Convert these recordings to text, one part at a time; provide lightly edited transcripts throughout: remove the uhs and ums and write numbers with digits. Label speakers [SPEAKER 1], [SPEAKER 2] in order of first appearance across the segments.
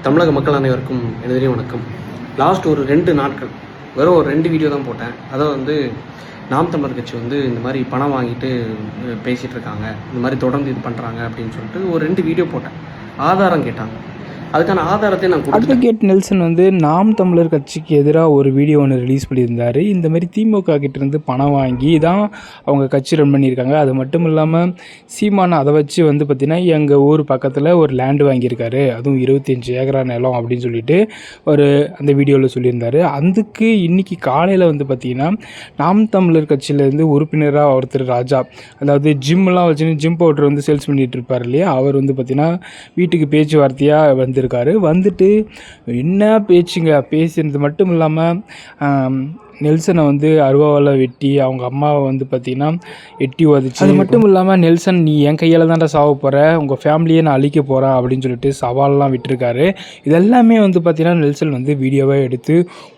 [SPEAKER 1] தமிழக மக்கள் அனைவருக்கும் எனதே வணக்கம். லாஸ்ட் ஒரு 2 நாட்கள் வெறும் ஒரு 2 வீடியோ தான் போட்டேன். அதாவது வந்து நாம் தமிழர் கட்சி வந்து இந்த மாதிரி பணம் வாங்கிட்டு பேசிகிட்டு இருக்காங்க, இந்த மாதிரி தொடர்ந்து இது பண்ணுறாங்க அப்படின்னு சொல்லிட்டு ஒரு 2 வீடியோ போட்டேன். ஆதாரம் கேட்டாங்க, அதுக்கான ஆதாரத்தை நான் கொடுத்தேன்.
[SPEAKER 2] அட்வொகேட் நெல்சன் வந்து நாம் தமிழர் கட்சிக்கு எதிராக ஒரு வீடியோ ஒன்று ரிலீஸ் பண்ணியிருந்தார். இந்த மாதிரி திமுக கிட்டேருந்து பணம் வாங்கி தான் அவங்க கட்சி ரன் பண்ணியிருக்காங்க. அது மட்டும் இல்லாமல் சீமான் அதை வச்சு வந்து பார்த்திங்கன்னா எங்கள் ஊர் பக்கத்தில் ஒரு லேண்டு வாங்கியிருக்காரு, அதுவும் 25 ஏக்கரா நிலம் அப்படின்னு சொல்லிட்டு அந்த வீடியோவில் சொல்லியிருந்தார். அதுக்கு இன்றைக்கி காலையில் வந்து பார்த்திங்கன்னா நாம் தமிழர் கட்சியிலேருந்து உறுப்பினராக ஒருத்தர் ராஜா, அதாவது ஜிம்லாம் வச்சுன்னு ஜிம் பவுடர் வந்து சேல்ஸ் பண்ணிகிட்டு இருப்பார் இல்லையா, அவர் வந்து பார்த்திங்கன்னா வீட்டுக்கு பேச்சுவார்த்தையாக வந்துட்டு என்ன பேசுறது மட்டும் இல்லாமல் நெல்சனை வந்து அருவாவால் வெட்டி அவங்க அம்மாவை வந்து பார்த்திங்கன்னா எட்டி உதச்சி, அது மட்டும் இல்லாமல் நெல்சன் நீ என் கையில் தான்டா சாவ போகிற, உங்கள் ஃபேமிலியை நான் அழிக்க போகிறேன் அப்படின்னு சொல்லிட்டு சவாலெலாம் விட்டுருக்காரு. இதெல்லாமே வந்து பார்த்திங்கன்னா நெல்சன் வந்து வீடியோவாக எடுத்து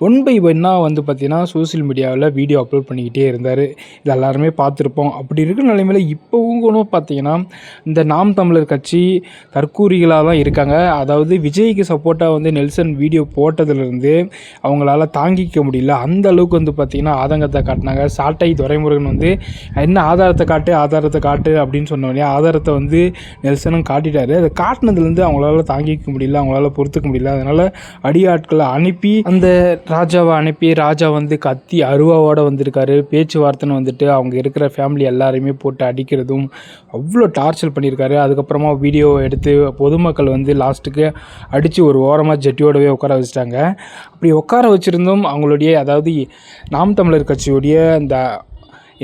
[SPEAKER 2] 1 by 1 வந்து பார்த்திங்கன்னா சோசியல் மீடியாவில் வீடியோ அப்லோட் பண்ணிக்கிட்டே இருந்தார். இது எல்லாருமே பார்த்துருப்போம். அப்படி இருக்கிற நிலைமையில் இப்போவும் கூட பார்த்திங்கன்னா இந்த நாம் தமிழர் கட்சி தற்கூரிகளாக தான் இருக்காங்க. அதாவது விஜய்க்கு சப்போர்ட்டாக வந்து நெல்சன் வீடியோ போட்டதுலேருந்து அவங்களால தாங்கிக்க முடியல, அந்த அளவுக்கு வந்து பார்த்திங்கன்னா ஆதங்கத்தை காட்டினாங்க. சாட்டை துரைமுருகன் வந்து என்ன ஆதாரத்தை காட்டு அப்படின்னு சொன்னோடனே ஆதாரத்தை வந்து நெல்சனும் காட்டிட்டாரு. அதை காட்டினதுலேருந்து அவங்களால தாங்கிக்க முடியல, அவங்களால பொறுத்துக்க முடியல. அதனால் அடியாட்களை அனுப்பி அந்த ராஜாவை அனுப்பி ராஜா வந்து கத்தி அருவாவோடு வந்திருக்காரு. பேச்சுவார்த்தைன்னு வந்துட்டு அவங்க இருக்கிற ஃபேமிலி எல்லாரையுமே போட்டு அடிக்கிறதும் அவ்வளோ டார்ச்சர் பண்ணியிருக்காரு. அதுக்கப்புறமா வீடியோ எடுத்து பொதுமக்கள் வந்து லாஸ்ட்டுக்கு அடித்து ஒரு ஓரமாக ஜட்டியோடவே உட்கார வச்சுட்டாங்க. அப்படி உட்கார வச்சுருந்தோம் அவங்களுடைய, அதாவது நாம் தமிழர் கட்சியுடைய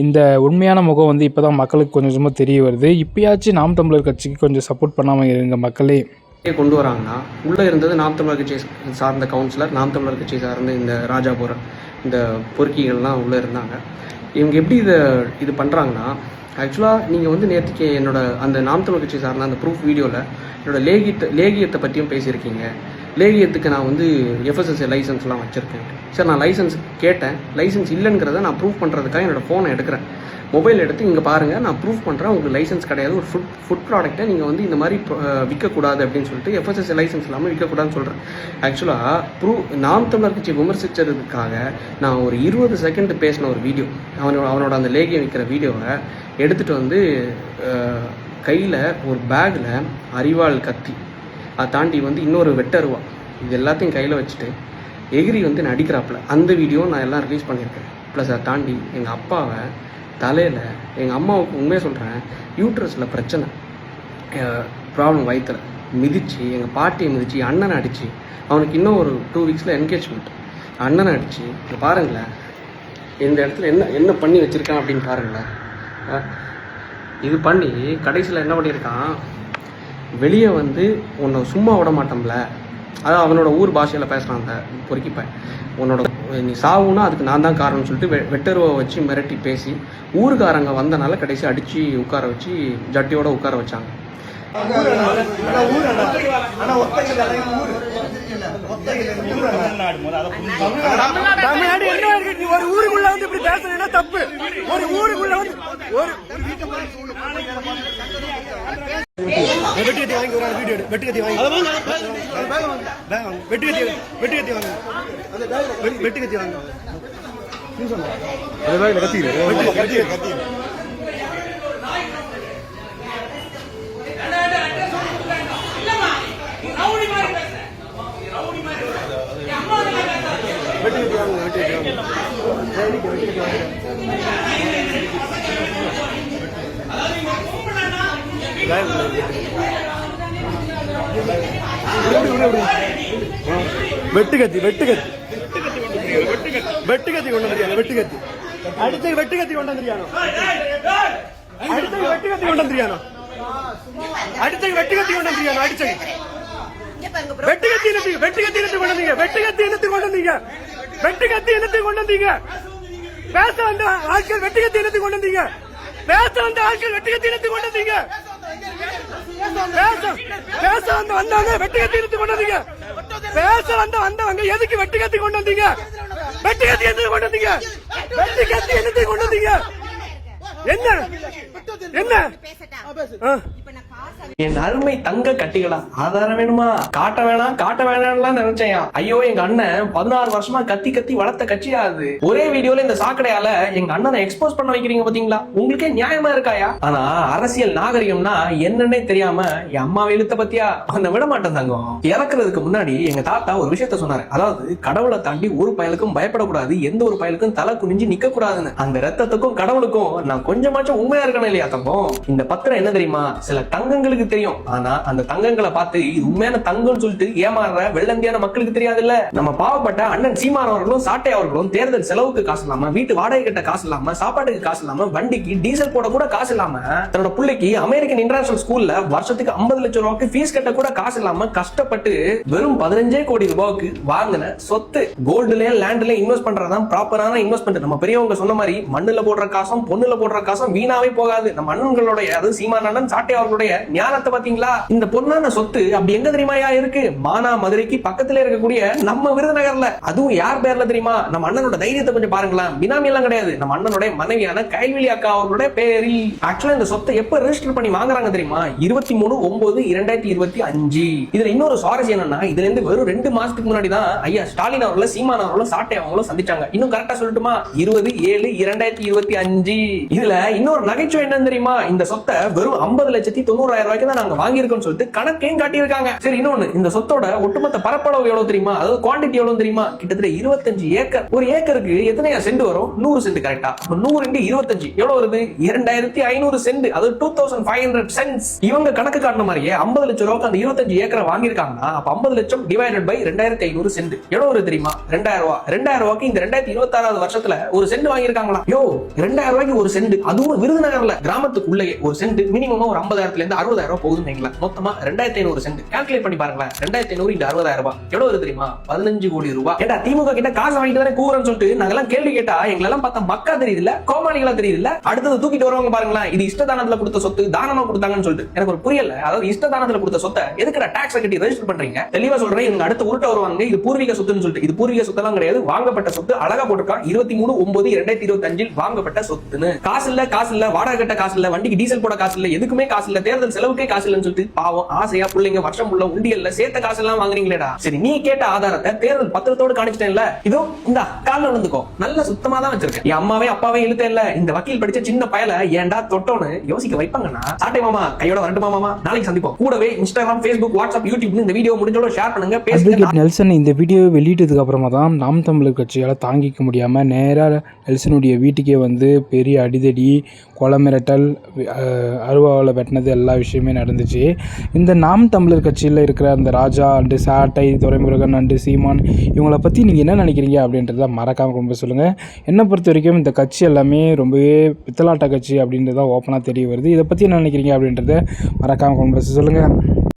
[SPEAKER 2] இந்த உண்மையான முகம் வந்து இப்போ தான் மக்களுக்கு கொஞ்சம் கொஞ்சமாக தெரிய வருது. இப்போயாச்சும் நாம் தமிழர் கட்சிக்கு கொஞ்சம் சப்போர்ட் பண்ணாமல் இருங்க மக்களே.
[SPEAKER 1] கொண்டு வராங்கன்னா உள்ளே இருந்தது நாம் தமிழர் கட்சி சார்ந்த கவுன்சிலர், நாம் தமிழர் கட்சி சார்ந்த இந்த ராஜாபுரம் இந்த பொறுக்கிகள்லாம் உள்ளே இருந்தாங்க. இவங்க எப்படி இது பண்ணுறாங்கன்னா, ஆக்சுவலாக நீங்கள் வந்து நேற்றுக்கு என்னோட அந்த நாம் தமிழர் கட்சி சார்ந்த அந்த ப்ரூஃப் வீடியோவில் என்னோட லேகியத்தை பற்றியும் பேசியிருக்கீங்க. லேகியத்துக்கு நான் வந்து எஃப்எஸ்எஸ்ஏ லைசன்ஸ்லாம் வச்சுருக்கேன். சார் நான் லைசன்ஸ் கேட்டேன், லைசன்ஸ் இல்லைங்கிறத நான் ப்ரூஃப் பண்ணுறதுக்காக என்னோடய ஃபோனை எடுக்கிறேன், மொபைல் எடுத்து இங்கே பாருங்கள் நான் ப்ரூஃப் பண்ணுறேன், உங்களுக்கு லைசன்ஸ் கிடையாது, ஒரு ஃபுட் ப்ராடக்ட்டை நீங்கள் வந்து இந்த மாதிரி விற்கக்கூடாது அப்படின்னு சொல்லிட்டு எஃப்எஸ்எஸ்ஏ லைசன்ஸ் இல்லாமல் விற்கக்கூடாதுன்னு சொல்கிறேன். ஆக்சுவலாக நாம் தமிழர் கட்சி விமர்சித்ததுக்காக நான் ஒரு 20 செகண்ட் பேசின ஒரு வீடியோ, அவனோட அந்த லேகியம் விற்கிற வீடியோவை எடுத்துகிட்டு வந்து கையில் ஒரு பேக்கில் அரிவாள் கத்தி, அதை தாண்டி வந்து இன்னொரு வெட்டருவா, இது எல்லாத்தையும் கையில் வச்சுட்டு எகிரி வந்து நடிக்கிறாப்புல அந்த வீடியோ நான் எல்லாம் ரிலீஸ் பண்ணியிருக்கேன். ப்ளஸ் அதை தாண்டி எங்கள் அப்பாவை தலையில், எங்கள் அம்மாவுக்கு உண்மையாக சொல்கிறேன் யூட்ரஸில் பிரச்சனை ப்ராப்ளம் வயிற்றில் மிதித்து, எங்கள் பாட்டியை மிதித்து, அண்ணனை அடித்து, அவனுக்கு இன்னும் ஒரு 2 வீக்ஸில் என்கேஜ்மெண்ட், அண்ணனை அடித்து, இங்கே பாருங்களேன் இந்த இடத்துல என்ன பண்ணி வச்சுருக்கான் அப்படின்னு பாருங்களேன். இது பண்ணி கடைசியில் என்ன பண்ணியிருக்கான், வெளியே வந்து உன்னை சும்மா விட மாட்டோம்ல, அதான் அவனோட ஊர் பாஷையில் பேசுகிறான் அந்த பொறுக்கிப்பேன், உன்னோட நீ சாவுன்னா அதுக்கு நான் தான் காரணம்னு சொல்லிட்டு வெட்டருவை வச்சு மிரட்டி பேசி ஊருக்காரங்க வந்தனால கடைசி அடித்து உட்கார வச்சு ஜட்டியோட உட்கார வச்சாங்க.
[SPEAKER 3] தமிழ்நாடு என்ன இருக்கு, ஒரு ஊருக்குள்ள வந்து இப்படி பேசுறதுன்னா தப்பு. ஒரு ஊருக்குள்ள வந்து ஒரு வெட்டுக்கத்தி வாங்கி ஒரு வீடியோ எடு, வெட்டுக்கத்தி வாங்கி வெட்டுக்கத்தி வாங்க வெட்டுக்கத்தி கொண்டு வந்துறியானோ, வெட்டுக்கத்தி அடிச்சு வெட்டுக்கத்தி கொண்டு வந்துறியானோ, அடிச்சு வெட்டுக்கத்தி கொண்டு வந்துறியானோ, அடிச்சு வெட்டுக்கத்தி கொண்டு வந்துறியானோ, அடிச்சு வெட்டுக்கத்தி என்னத்துக்கு கொண்டு வந்தீங்க, வெட்டுக்கத்தி என்னத்துக்கு கொண்டு வந்தீங்க, வெட்டுக்கத்தி என்னத்துக்கு கொண்டு வந்தீங்க, பேச வந்த ஆட்கள் வெட்டுக்கத்தி என்னத்துக்கு கொண்டு வந்தீங்க, பேச வந்த ஆட்கள் வெட்டுக்கத்தி என்னத்துக்கு கொண்டு வந்தீங்க, பேச வந்தவங்க வெட்டுக்கத்தி என்னத்துக்கு கொண்டு வந்தீங்க, பேச வந்தவங்க எதுக்கு வெட்டுக்கத்தி கொண்டு வந்தீங்க, வெட்டுக்கத்தி என்னத்துக்கு கொண்டு வந்தீங்க, வெட்டுக்கத்தி என்னத்துக்கு கொண்டு வந்தீங்க, என்ன என்ன
[SPEAKER 1] என் அருமை தங்க கட்டிகளா, ஆதாரம் வேணுமா? காட்ட வேணாம்லாம் நினைச்சேன். ஐயோ, எங்க அண்ணன் 16 வருஷமா கத்தி கத்தி வளர்த்த கட்சியா அது. ஒரே வீடியோல இந்த சாக்கடையால எங்க அண்ணனை எக்ஸ்போஸ் பண்ண வைக்கிறீங்க பாத்தீங்களா? உங்களுக்கே நியாயமா இருக்காயா? ஆனா அரசியல் நாகரிகம்னா என்னன்னே தெரியாம என் அம்மாவை இழுத்த பத்தியா? அவனை விட மாட்டேன் தங்கம். இறக்குறதுக்கு முன்னாடி எங்க தாத்தா ஒரு விஷயத்த சொன்னாரு. அதாவது கடவுளை தாண்டி ஒரு பயலுக்கும் பயப்படக்கூடாது, எந்த ஒரு பயலுக்கும் தலை குனிஞ்சு நிக்க கூடாதுன்னு. அந்த ரத்தத்துக்கும் கடவுளுக்கும் நான் கொஞ்சமாச்சும் உண்மையா இருக்கணும் இல்லையா தங்கம்? இந்த பத்திரம் என்ன தெரியுமா? சில தங்கங்களுக்கு தெரியும், ஆனா அந்த தங்கங்களை பார்த்து இது உண்மையான தங்கம்னு சொல்லிட்டு ஏமாறுற வெள்ளந்தியான மக்களுக்கு தெரியாது இல்ல. நம்ம பாவப்பட்ட அண்ணன் சீமான் அவர்களும் சாட்டை அவர்களும் தேர்தல் செலவுக்கு காசு இல்லாம, வீட்டு வாடகை கட்ட காசு இல்லாம, சாப்பாட்டுக்கு காசு இல்லாம, வண்டிக்கு டீசல் போட கூட காசு இல்லாம, தன்னோட பிள்ளைக்கு அமெரிக்கன் இன்டர்நேஷனல் ஸ்கூல்ல வருஷத்துக்கு 50 லட்சம் ரூபாய்க்கு ஃபீஸ் கட்ட கூட காசு இல்லாம கஷ்டப்பட்டு வெறும் 15 கோடி ரூபாய்க்கு வாங்கின சொத்து. கோல்டுல லேண்ட்ல இன்வெஸ்ட் பண்றதுதான் ப்ராப்பரான இன்வெஸ்ட்மெண்ட். நம்ம பெரியவங்க சொன்ன மாதிரி மண்ணுல போடுற காசும் பொண்ணுல போடுற காசும் வீணாவே போகாது. நம்ம அண்ணன்களுடைய, அதாவது சீமான் அண்ணன் சாட்டை அவர்களுடைய ஞானத்தை பாத்தீங்களா? இந்த பொன்னான சொத்து அப்படி எங்க தெரியுமாயா இருக்கு? மானா மதுரைக்கு பக்கத்துல இருக்கக்கூடிய நம்ம விருதுநகர்ல. அதுவும் யார் பேர்ல தெரியுமா? நம்ம அண்ணனோட தைரியத்தை கொஞ்சம் பாருங்களேன். பினாமி எல்லாம் கிடையாது, நம்ம அண்ணனுடைய மனைவியான கைல்விழி அக்கா அவர்களுடைய பேரில். ஆக்சுவலா இந்த சொத்தை எப்ப ரெஜிஸ்டர் பண்ணி வாங்குறாங்க தெரியுமா? 23/9/2025. இதுல இன்னொரு சுவாரஸ்யம் என்னன்னா, இதுல இருந்து வெறும் 2 மாசத்துக்கு முன்னாடி தான் ஐயா ஸ்டாலின் அவர்களும் சீமான் அவர்களும் சாட்டை அவங்களும் சந்திச்சாங்க. இன்னும் கரெக்டா சொல்லட்டுமா? 20/7/2025. இதுல இன்னொரு நகைச்சுவை என்னன்னு தெரியுமா? இந்த சொத்தை வெறும் 50,90,000 ரூபாய்க்கு தான் நாங்க வாங்கியிருக்கோம் சொல்லிட்டு கணக்கையும் காட்டியிருக்காங்க. சரி, இன்னொன்னு, இந்த சொத்தோட ஒட்டுமொத்த பரப்பளவு எவ்வளவு தெரியுமா? அதாவது குவாண்டிட்டி எவ்வளவு தெரியுமா? கிட்டத்தட்ட 25 ஏக்கர். ஒரு ஏக்கருக்கு எத்தனையா சென்ட் வரும்? 100 சென்ட். கரெக்டா? 100 × 25 எவ்வளவு வருது? 2500 சென்ட். அது 2500 சென்ட்ஸ். இவங்க கணக்கு காட்டின மாதிரியே 50 லட்சம் ரூபாய்க்கு அந்த 25 ஏக்கரை வாங்கியிருக்காங்கன்னா, அப்ப 50 லட்சம் டிவைடட் பை 2500 சென்ட் எவ்வளவு வருது தெரியுமா? 2000 ரூபாய். 2000 ரூபாய்க்கு இந்த 2026 வருஷத்துல ஒரு சென்ட் வாங்கியிருக்காங்களா? யோ, 2000 ரூபாய்க்கு ஒரு சென்ட், அதுவும் விருதுநகர்ல கிராமத்துக்குள்ளேயே ஒரு சென்ட் மினிமம் ஒரு 50,000 இருந்து 60,000 ரூபாய் போகுதுன்னு வைங்களேன். மொத்தமா 2500 சென்ட். கால்குலேட் பண்ணி பாருங்களேன். 2500 × 60,000 ரூபாய் எவ்வளவு வருது தெரியுமா? 15 கோடி ரூபாய். ஏடா, திமுக கிட்ட காசு வாங்கிட்டு தானே கூறன்னு சொல்லிட்டு நாங்கெல்லாம் கேள்வி கேட்டா எங்களெல்லாம் பார்த்தா மக்கா தெரியுது இல்ல, கோமாளிகளா தெரியுது இல்ல. அடுத்தது தூக்கிட்டு வருவாங்க பாருங்களேன். இது இஷ்டதானத்துல கொடுத்த சொத்து, தானமா கொடுத்தாங்கன்னு சொல்லிட்டு. எனக்கு ஒரு புரியல. அதாவது இஷ்டதானத்துல கொடுத்த சொத்தை எதுக்குடா டாக்ஸ் கட்டி ரெஜிஸ்டர் பண்றீங்க? தெளிவா சொல்றேன். இவங்க அடுத்து உருட்ட வருவாங்க. இது பூர்வீக சொத்துன்னு சொல்லிட்டு. இது பூர்வீக சொத்தெல்லாம் கிடையாது, வாங்கப்பட்ட சொத்து. அழகா போட்டிருக்கான் 23/9/2025 வாங்கப்பட்ட சொத்துன்னு. காசு இல்ல, வாடகை கட்ட காசு இல்ல, வண்டிக்கு டீசல் போட காசு இல்ல, எதுக்குமே காசு இல்ல, தேர்தல் செலவுக்கே காசு இல்லன்னு சொல்லிட்டு பாவம் ஆசையா பிள்ளைங்க வருஷம் உள்ள உண்டியல்ல சேர்த்த காசு எல்லாம் வாங்குறீங்களேடா. சரி, நீ கேட்ட ஆதாரத்தை தேர்தல் பத்திரத்தோடு காணிச்சிட்டேன்ல, இதோ இந்த கால்ல விழுந்துக்கோ. நல்ல சுத்தமா தான் வச்சிருக்கேன். என் அம்மாவே அப்பாவே இழுத்தேன்ல, இந்த வக்கீல் படிச்ச சின்ன பயல ஏன்டா தொட்டோன்னு யோசிக்க வைப்பாங்கன்னா, சாட்டை மாமா கையோட வரட்டுமா மாமா? நாளைக்கு சந்திப்போம். கூடவே இன்ஸ்டாகிராம், ஃபேஸ்புக், வாட்ஸ்அப், யூடியூப் இந்த வீடியோ முடிஞ்சோட ஷேர் பண்ணுங்க, பேசுங்க.
[SPEAKER 2] நெல்சன் இந்த வீடியோவை வெளியிட்டதுக்கு அப்புறமா தான் நாம் தமிழர் கட்சியால் தாங்கிக்க முடியாம நேராக நெல்சனுடைய வீட்டுக்கே வந்து பெரிய அடிதடி, கொலை மிரட்டல், அருவாவில் வெட்டினது எல்லா விஷயமே நடந்துச்சு. இந்த நாம் தமிழர் கட்சியில் இருக்கிற அந்த ராஜா அண்டு சாட்டை, துரைமுருகன் அண்டு சீமான் இவங்களை பற்றி நீங்கள் என்ன நினைக்கிறீங்க அப்படின்றத மறக்காமல் ரொம்ப சொல்லுங்கள். என்னை பொறுத்த வரைக்கும் இந்த கட்சி எல்லாமே ரொம்பவே பித்தலாட்ட கட்சி அப்படின்றத ஓப்பனாக தெரிய வருது. இதை பற்றி என்ன நினைக்கிறீங்க அப்படின்றத மறக்காமல் ரொம்ப சொல்லுங்கள்.